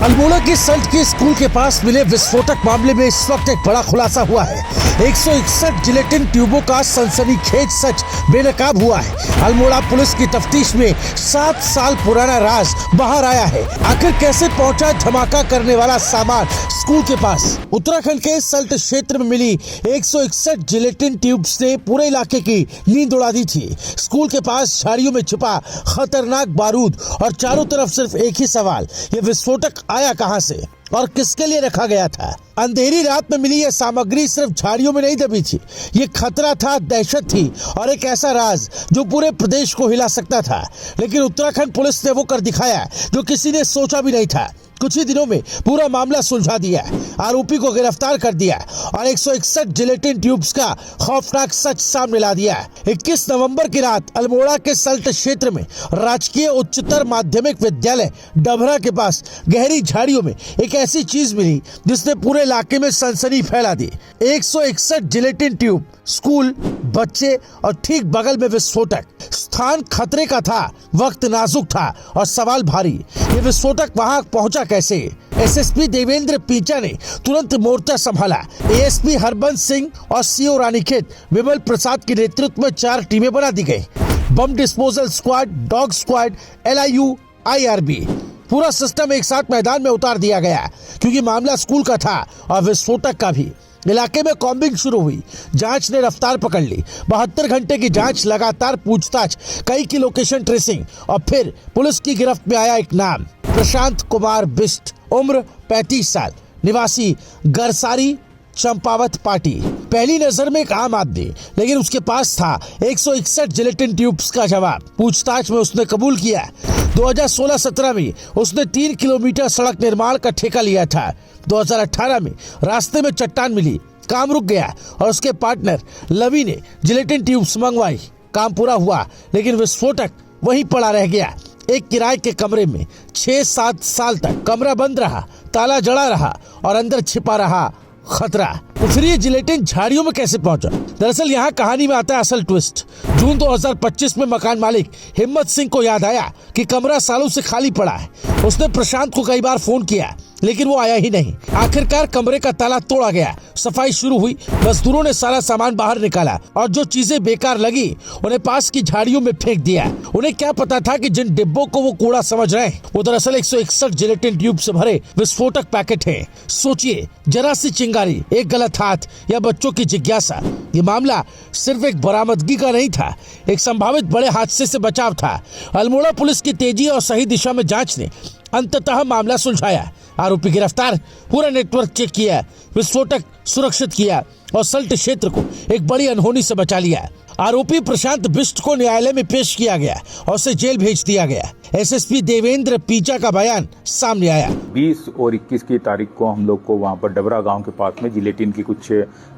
अल्मोड़ा के सल्ट के स्कूल के पास मिले विस्फोटक मामले में इस वक्त एक बड़ा खुलासा हुआ है। 161 जिलेटिन ट्यूबों का सनसनीखेज सच बेनकाब हुआ है। अल्मोड़ा पुलिस की तफ्तीश में 7 साल पुराना राज बाहर आया है। आखिर कैसे पहुंचा धमाका करने वाला सामान स्कूल के पास? उत्तराखंड के सल्ट क्षेत्र में मिली 161 जिलेटिन ट्यूब्स ने पूरे इलाके की नींद उड़ा दी थी। स्कूल के पास झाड़ियों में छिपा खतरनाक बारूद और चारों तरफ सिर्फ एक ही सवाल, ये विस्फोटक आया कहां से और किसके लिए रखा गया था? अंधेरी रात में मिली यह सामग्री सिर्फ झाड़ियों में नहीं दबी थी, ये खतरा था, दहशत थी और एक ऐसा राज जो पूरे प्रदेश को हिला सकता था। लेकिन उत्तराखंड पुलिस ने वो कर दिखाया जो किसी ने सोचा भी नहीं था। कुछ ही दिनों में पूरा मामला सुलझा दिया, आरोपी को गिरफ्तार कर दिया और 161 जिलेटिन ट्यूब्स का खौफनाक सच सामने ला दिया। 21 नवंबर की रात अल्मोड़ा के सल्ट क्षेत्र में राजकीय उच्चतर माध्यमिक विद्यालय डभरा के पास गहरी झाड़ियों में एक ऐसी चीज मिली जिसने पूरे इलाके में सनसनी फैला दी। 161 जिलेटिन ट्यूब, स्कूल, बच्चे और ठीक बगल में विस्फोटक। स्थान खतरे का था, वक्त नाजुक था और सवाल भारी, ये विस्फोटक वहां पहुंचा कैसे? एसएसपी देवेंद्र पीचा ने तुरंत मोर्चा संभाला। एएसपी हरबंस सिंह और सीओ रानीखेत विमल प्रसाद के नेतृत्व में 4 टीमें बना दी गई। Bomb disposal squad, dog squad, LIU, IRB, पूरा सिस्टम एक साथ मैदान में उतार दिया गया क्योंकि मामला स्कूल का था और विस्फोटक का भी। इलाके में कॉम्बिंग शुरू हुई, जांच ने रफ्तार पकड़ ली। 72 घंटे की जांच, लगातार पूछताछ, कई की लोकेशन ट्रेसिंग और फिर पुलिस की गिरफ्त में आया एक नाम, प्रशांत कुमार बिष्ट, उम्र 35 साल, निवासी गरसारी, चंपावत पार्टी। पहली नजर में एक आम आदमी, लेकिन उसके पास था 161 जिलेटिन ट्यूब्स का जवाब। पूछताछ में उसने कबूल किया 2016-17 में उसने 3 किलोमीटर सड़क निर्माण का ठेका लिया था। 2018 में रास्ते में चट्टान मिली, काम रुक गया और उसके पार्टनर लवी ने जिलेटिन ट्यूब्स मंगवाई। काम पूरा हुआ लेकिन विस्फोटक वहीं पड़ा रह गया, एक किराए के कमरे में। 6-7 साल तक कमरा बंद रहा, ताला जड़ा रहा और अंदर छिपा रहा खतरा। तो फिर ये जिलेटिन झाड़ियों में कैसे पहुंचा? दरअसल यहाँ कहानी में आता है असल ट्विस्ट। जून 2025 में मकान मालिक हिम्मत सिंह को याद आया कि कमरा सालों से खाली पड़ा है। उसने प्रशांत को कई बार फोन किया लेकिन वो आया ही नहीं। आखिरकार कमरे का ताला तोड़ा गया, सफाई शुरू हुई, मजदूरों ने सारा सामान बाहर निकाला और जो चीजें बेकार लगी उन्हें पास की झाड़ियों में फेंक दिया। उन्हें क्या पता था कि जिन डिब्बों को वो कूड़ा समझ रहे हैं वो दरअसल 161 जिलेटिन ट्यूब से भरे विस्फोटक पैकेट है। सोचिए, जरा सी चिंगारी, एक गलत हाथ या बच्चों की जिज्ञासा। ये मामला सिर्फ एक बरामदगी का नहीं था, एक संभावित बड़े हादसे से बचाव था। अल्मोड़ा पुलिस की तेजी और सही दिशा में जांच ने अंततः मामला सुलझाया, आरोपी गिरफ्तार, पूरा नेटवर्क चेक किया, विस्फोटक सुरक्षित किया और सल्ट क्षेत्र को एक बड़ी अनहोनी से बचा लिया। आरोपी प्रशांत बिष्ट को न्यायालय में पेश किया गया और उसे जेल भेज दिया गया। एसएसपी देवेंद्र पीचा का बयान सामने आया। 20 और 21 की तारीख को हम लोग को वहाँ पर डबरा गांव के पास में जिलेटिन की कुछ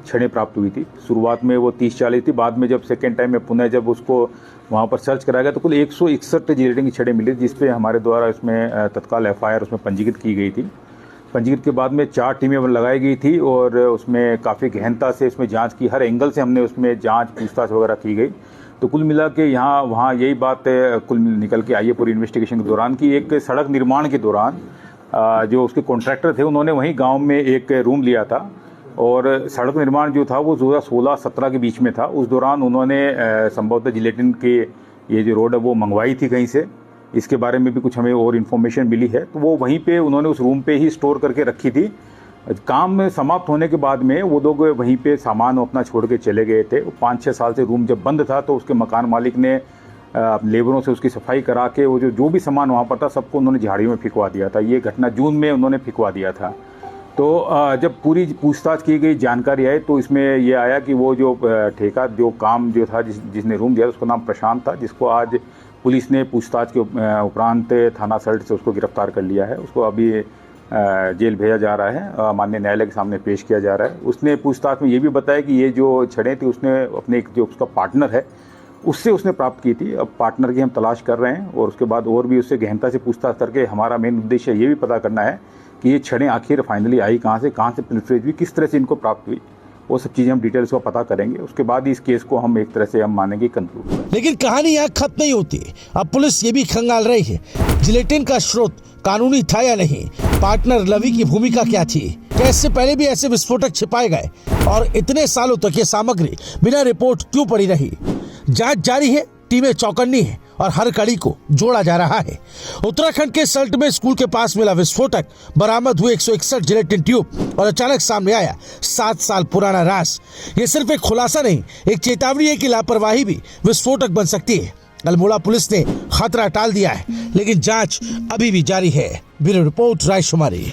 छड़ें प्राप्त हुई थी। शुरुआत में वो 30-40 थी, बाद में जब सेकेंड टाइम में पुनः जब उसको वहाँ पर सर्च कराया गया तो कुल 161 जिलेटिन की छड़ें मिली, जिसपे हमारे द्वारा इसमें तत्काल FIR उसमें पंजीकृत की गई थी। पंजीकृत के बाद में 4 टीमें लगाई गई थी और उसमें काफ़ी गहनता से उसमें जांच की, हर एंगल से हमने उसमें जांच पूछताछ वगैरह की गई। तो कुल मिला के यहाँ वहाँ यही बात कुल निकल के आई है पूरी इन्वेस्टिगेशन के दौरान कि एक सड़क निर्माण के दौरान जो उसके कॉन्ट्रैक्टर थे उन्होंने वहीं गांव में एक रूम लिया था और सड़क निर्माण जो था वो 2016-17 के बीच में था। उस दौरान उन्होंने संभवतः जिलेटिन के ये जो रोड है वो मंगवाई थी कहीं से। इसके बारे में भी कुछ हमें और इन्फॉर्मेशन मिली है, तो वो वहीं पे उन्होंने उस रूम पे ही स्टोर करके रखी थी। काम समाप्त होने के बाद में वो लोग वहीं पे सामान अपना छोड़ के चले गए थे। 5-6 साल से रूम जब बंद था तो उसके मकान मालिक ने लेबरों से उसकी सफाई करा के वो जो भी सामान वहाँ पर था सबको उन्होंने झाड़ियों में फिकवा दिया था। ये घटना जून में उन्होंने फिकवा दिया था। तो जब पूरी पूछताछ की गई, जानकारी आई तो इसमें ये आया कि वो जो ठेका जो काम जो था जिसने रूम दिया उसका नाम प्रशांत था, जिसको आज पुलिस ने पूछताछ के उपरांत थाना सल्ट से उसको गिरफ्तार कर लिया है। उसको अभी जेल भेजा जा रहा है, माननीय न्यायालय के सामने पेश किया जा रहा है। उसने पूछताछ में ये भी बताया कि ये जो छड़ें थी उसने अपने जो उसका पार्टनर है उससे उसने प्राप्त की थी। अब पार्टनर की हम तलाश कर रहे हैं और उसके बाद और भी उससे गहनता से पूछताछ करके हमारा मेन उद्देश्य ये भी पता करना है कि ये छड़ें आखिर फाइनली आई कहाँ से पेनिट्रेट हुई, किस तरह से इनको प्राप्त हुई वो सब चीज़ें हम डिटेल्स का पता करेंगे, उसके बाद इस केस को हम एक तरह से हम मानेंगे कंक्लूड। लेकिन कहानी यहाँ खत्म नहीं होती। अब पुलिस ये भी खंगाल रही है जिलेटिन का स्रोत कानूनी था या नहीं, पार्टनर लवी की भूमिका क्या थी, कैसे पहले भी ऐसे विस्फोटक छिपाए गए और इतने सालों तक ये सामग्री बिना रिपोर्ट क्यों पड़ी रही। जांच जारी है, टीमें चौकन्नी है और हर कड़ी को जोड़ा जा रहा है। उत्तराखंड के सल्ट में स्कूल के पास मिला विस्फोटक, बरामद हुए 161 जिलेटिन ट्यूब और अचानक सामने आया 7 साल पुराना राज। ये सिर्फ एक खुलासा नहीं, एक चेतावनी है कि लापरवाही भी विस्फोटक बन सकती है। अल्मोड़ा पुलिस ने खतरा टाल दिया है, लेकिन जांच अभी भी जारी है। Bureau report, रायशुमारी।